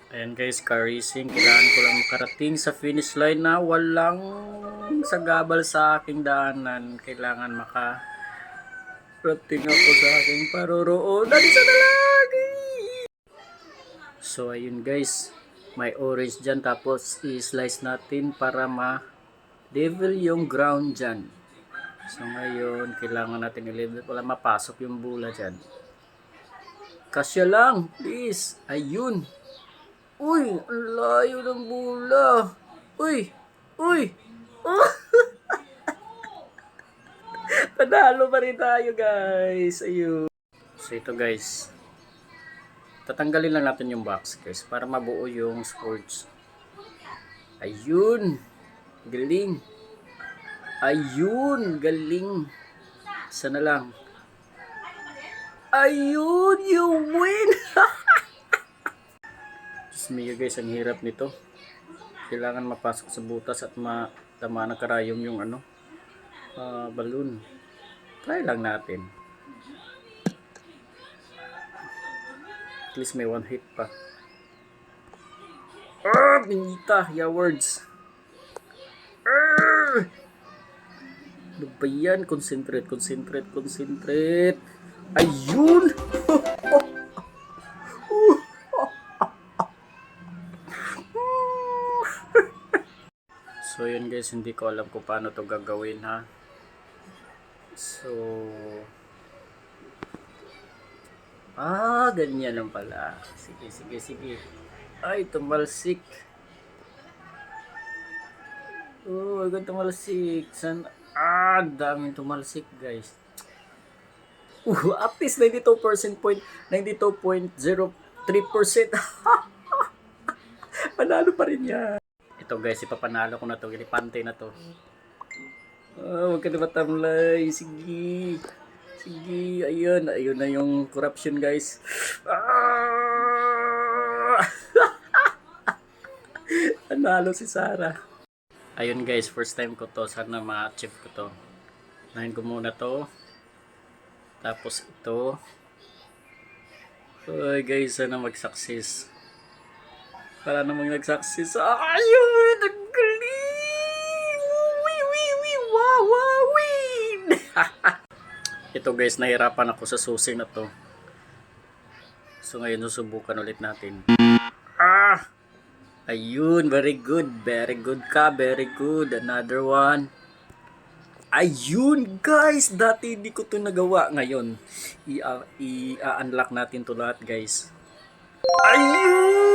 Ayan guys, car racing. Kailangan ko lang makarating sa finish line na walang sagabal sa aking daanan. Kailangan makarating ako sa aking paroroonan. Isa na lang! So ayun guys, may orange dyan. Tapos i-slice natin para ma-level yung ground dyan. So ngayon, kailangan natin i-level. Wala mapasok yung bula dyan. Kasya lang, please. Ayun. Uy, ang layo ng bula. Uy, uy. Oh, panalo pa rin tayo guys. Ayun. So ito guys. Tatanggalin lang natin yung box guys para mabuo yung sports. Ayun. Galing. Ayun, galing. Sana lang. Ayun, you win. Mio guys, ang hirap nito. Kailangan mapasok sa butas at matama ng karayom yung balloon. Try lang natin. At least may one hit pa. Binita, yeah words. Ano ba yan? Concentrate. Ayun! So yun guys, hindi ko alam kung paano to gagawin ha. So ganyan lang pala. Sige. Ay, tumalsik. Agad tumalsik. Daming tumalsik guys. At least 92.03%. Panalo pa rin yan. Ito guys, ipapanalo ko na to. Ilipante na to. Huwag ka na matamlay. Sige. Ayun na yung corruption guys. Panalo si Sarah. Ayun guys, first time ko to. Sana ma-achieve ko to. Nahin ko muna to. Tapos ito. Guys, sana mag-success. Para namang nag-success. Ayun! Ang galing! Win! Ito guys, nahirapan ako sa susi na to. So ngayon, susubukan ulit natin. Ayun, very good ka, very good. Another one. Ayun guys, dati hindi ko to nagawa. Ngayon, i-unlock natin to lahat guys. Ayun!